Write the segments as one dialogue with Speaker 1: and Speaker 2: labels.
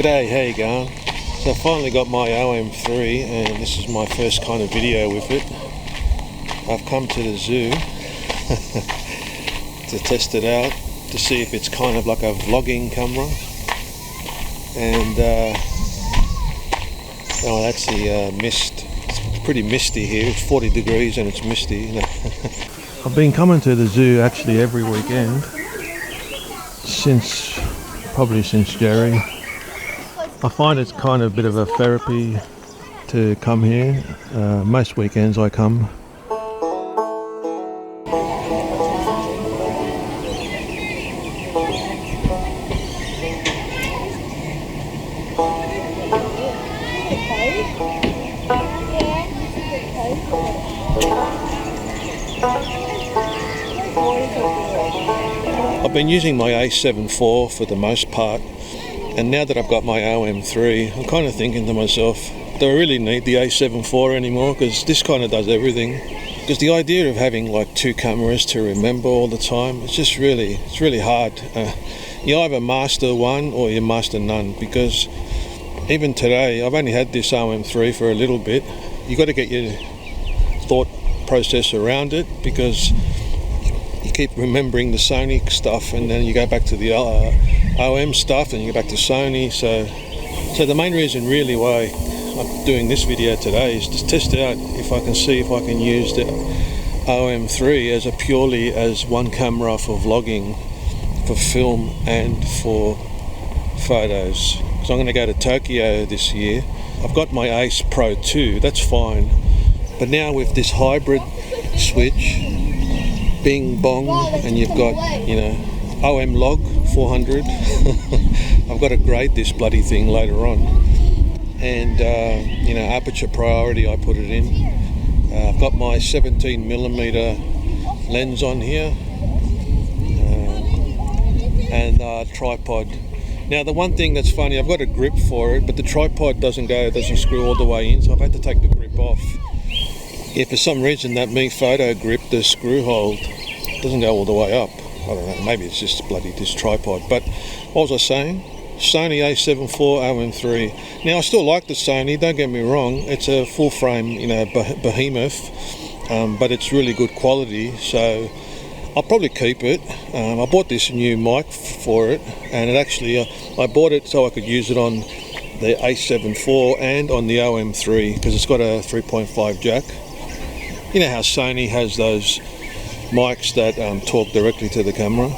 Speaker 1: G'day, how you going? So I finally got my OM-3 and this is my first kind of video with it. I've come to the zoo to test it out, to see if it's kind of like a vlogging camera. And oh, that's the mist. It's pretty misty here. It's 40 degrees and it's misty. I've been coming to the zoo actually every weekend probably since Jerry. I find it's kind of a bit of a therapy to come here. Most weekends I come. I've been using my A7IV for the most part, and now that I've got my OM-3, I'm kind of thinking to myself, do I really need the A7IV anymore? Because this kind of does everything. Because the idea of having like two cameras to remember all the time, it's really hard. You either master one or you master none, because even today, I've only had this OM-3 for a little bit. You've got to get your thought process around it, because you keep remembering the Sony stuff and then you go back to the OM stuff and you go back to Sony. So the main reason really why I'm doing this video today is to test out if I can see if I can use the OM-3 as purely as one camera for vlogging, for film and for photos. So I'm going to go to Tokyo this year. I've got my Ace Pro 2, that's fine. But now with this hybrid switch, bing bong, and you've got, you know, OM log 400. I've got to grade this bloody thing later on. And, you know, aperture priority, I put it in. I've got my 17mm lens on here. And tripod. Now the one thing that's funny, I've got a grip for it, but the tripod doesn't screw all the way in, so I've had to take the grip off. If for some reason that Mi Photo grip, the screw hole, doesn't go all the way up. I don't know, maybe it's just bloody this tripod. But what was I saying? Sony A7IV OM-3. Now I still like the Sony, don't get me wrong. It's a full frame, you know, behemoth, but it's really good quality. So I'll probably keep it. I bought this new mic for it, and it actually, I bought it so I could use it on the A7IV and on the OM-3, because it's got a 3.5 jack. You know how Sony has those mics that talk directly to the camera.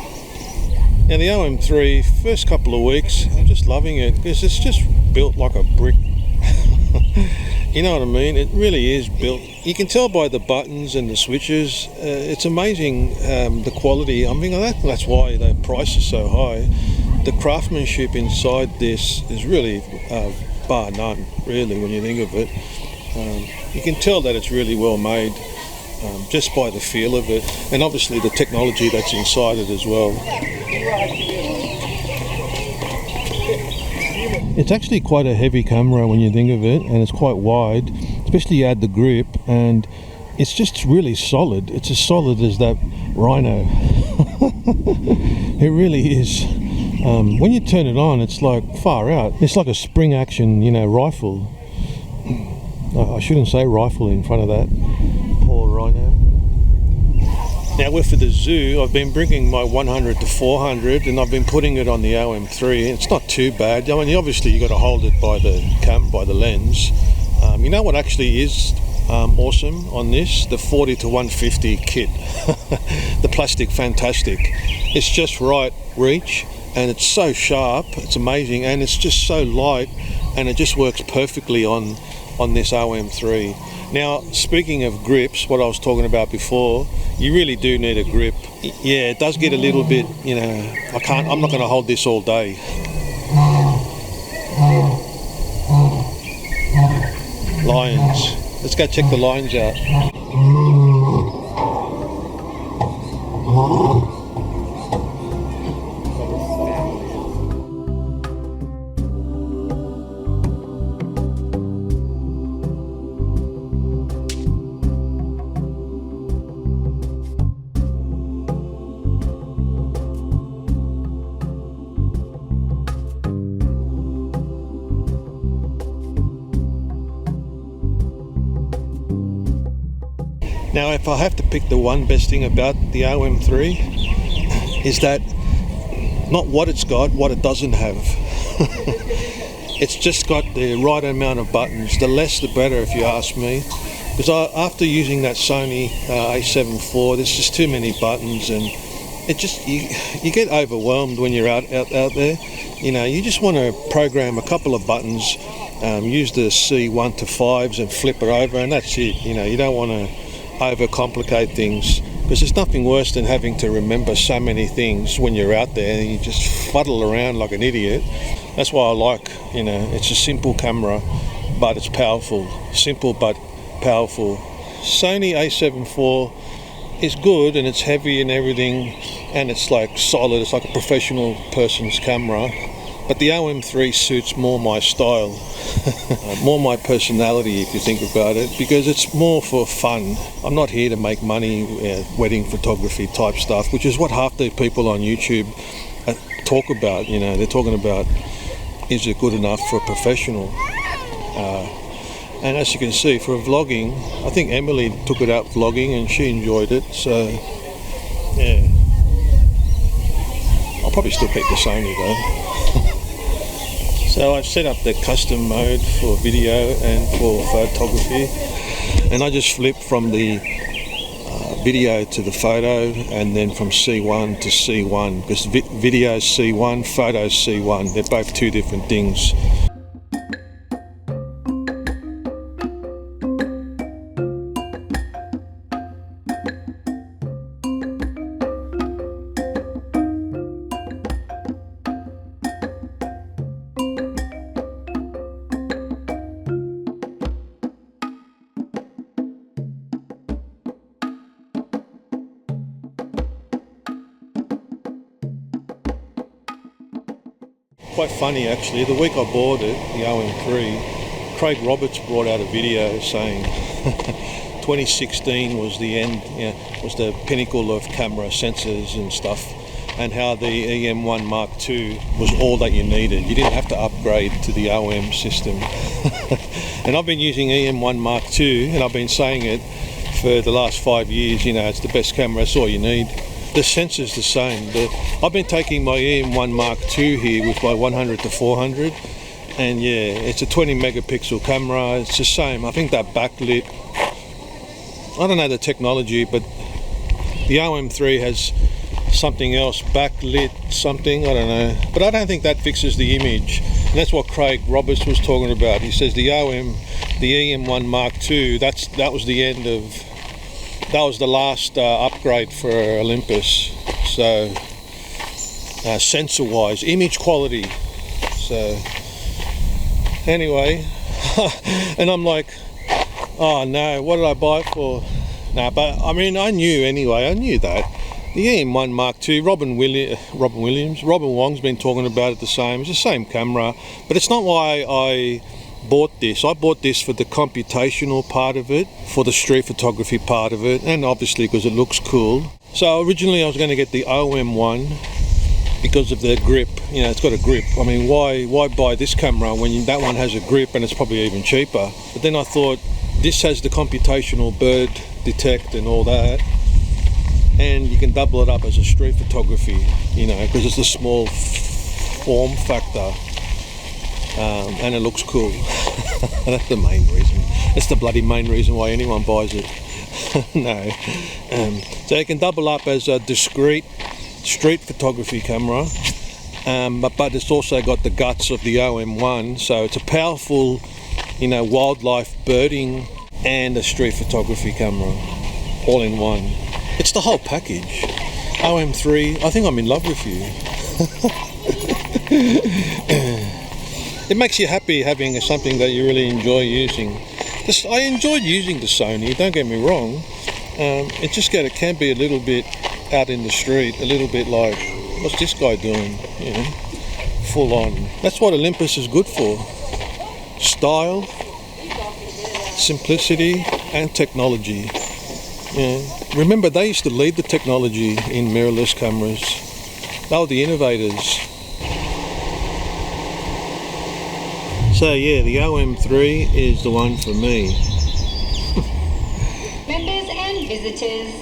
Speaker 1: Now the OM-3, first couple of weeks, I'm just loving it, because it's just built like a brick. You know what I mean? It really is built. You can tell by the buttons and the switches. It's amazing, the quality. I mean, that's why the price is so high. The craftsmanship inside this is really bar none, really, when you think of it. You can tell that it's really well made, just by the feel of it, and obviously the technology that's inside it as well. It's actually quite a heavy camera when you think of it, and it's quite wide, especially you add the grip, and it's just really solid. It's as solid as that Rhino. It really is. When you turn it on, it's like far out. It's like a spring action, you know, rifle. I shouldn't say rifle in front of that. Poor Rhino. Now with the zoo, I've been bringing my 100 to 400 and I've been putting it on the OM-3. It's not too bad. I mean, obviously you got to hold it by the lens. You know what actually is awesome on this? The 40 to 150 kit. The plastic, fantastic. It's just right reach, and it's so sharp. It's amazing, and it's just so light, and it just works perfectly on this OM-3. Now, speaking of grips, what I was talking about before, you really do need a grip. Yeah, it does get a little bit, you know, I'm not going to hold this all day. Lions. Let's go check the lions out. Now, if I have to pick the one best thing about the OM-3, is that not what it's got, what it doesn't have. It's just got the right amount of buttons. The less the better, if you ask me. Because after using that Sony A7IV, there's just too many buttons, and it just you get overwhelmed when you're out there. You know, you just want to program a couple of buttons, use the C1 to 5s and flip it over, and that's it. You know, you don't want to overcomplicate things, because there's nothing worse than having to remember so many things when you're out there and you just fuddle around like an idiot. That's why I like, you know, it's a simple camera, but it's powerful. Simple but powerful. Sony A7IV is good, and it's heavy and everything, and it's like solid. It's like a professional person's camera. But the OM-3 suits more my style, more my personality, if you think about it, because it's more for fun. I'm not here to make money, wedding photography type stuff, which is what half the people on YouTube talk about. You know, they're talking about, is it good enough for a professional? And as you can see, for vlogging, I think Emily took it out vlogging and she enjoyed it. So, yeah, I'll probably still keep the Sony though. So I've set up the custom mode for video and for photography, and I just flip from the video to the photo, and then from C1 to C1, because video is C1, photo is C1. They're both two different things. Quite funny actually, the week I bought it, the OM-3, Craig Roberts brought out a video saying 2016 was the end, you know, was the pinnacle of camera sensors and stuff, and how the EM1 Mark II was all that you needed. You didn't have to upgrade to the OM system. And I've been using EM1 Mark II, and I've been saying it for the last 5 years, you know, it's the best camera, that's all you need. The sensor's the same. I've been taking my EM1 Mark II here with my 100 to 400, and yeah, it's a 20 megapixel camera. It's the same. I think that backlit, I don't know the technology, but the OM-3 has something else, backlit something, I don't know. But I don't think that fixes the image. And that's what Craig Roberts was talking about. He says the EM1 Mark II, that was the end of, that was the last upgrade for Olympus. So sensor wise, image quality. So anyway, and I'm like, oh no, what did I buy it for? No, but I mean, I knew that. The EM1 Mark II, Robin Wong's been talking about it the same. It's the same camera, but it's not why I bought this. I bought this for the computational part of it, for the street photography part of it, and obviously because it looks cool. So originally I was going to get the OM1 because of the grip. You know, it's got a grip. I mean, why buy this camera when that one has a grip and it's probably even cheaper? But then I thought, this has the computational bird detect and all that, and you can double it up as a street photography, you know, because it's a small form factor. And it looks cool. That's the main reason. That's the bloody main reason why anyone buys it. No. So you can double up as a discrete street photography camera, but it's also got the guts of the OM1, so it's a powerful, you know, wildlife birding and a street photography camera all in one. It's the whole package. OM-3, I think I'm in love with you. It makes you happy having something that you really enjoy using. I enjoyed using the Sony, don't get me wrong. It just can be a little bit out in the street, a little bit like, what's this guy doing? You know, full on. That's what Olympus is good for. Style, simplicity, and technology. Yeah. Remember, they used to lead the technology in mirrorless cameras. They were the innovators. So yeah, the OM-3 is the one for me.
Speaker 2: Members and any visitors.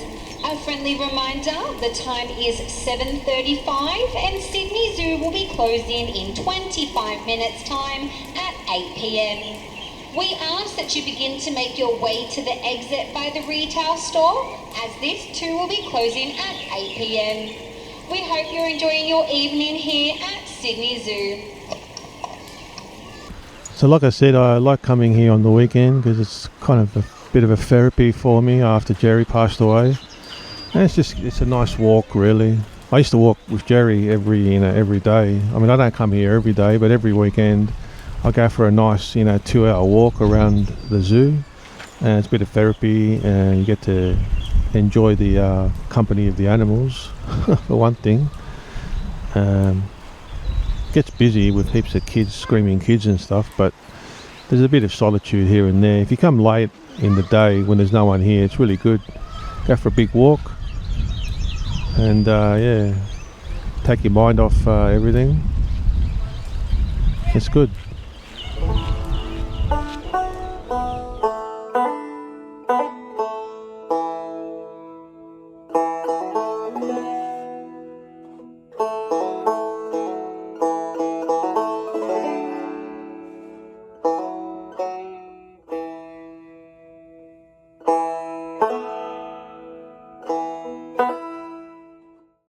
Speaker 2: A friendly reminder, the time is 7:35 and Sydney Zoo will be closing in 25 minutes time at 8 p.m. We ask that you begin to make your way to the exit by the retail store, as this too will be closing at 8 p.m. We hope you're enjoying your evening here at Sydney Zoo.
Speaker 1: So like I said, I like coming here on the weekend because it's kind of a bit of a therapy for me after Jerry passed away. And it's a nice walk, really. I used to walk with Jerry every day. I mean, I don't come here every day, but every weekend I go for a nice 2-hour walk around the zoo, and it's a bit of therapy, and you get to enjoy the company of the animals for one thing. Gets busy with heaps of kids, screaming kids and stuff, but there's a bit of solitude here and there. If you come late in the day when there's no one here, it's really good. Go for a big walk and take your mind off everything. It's good.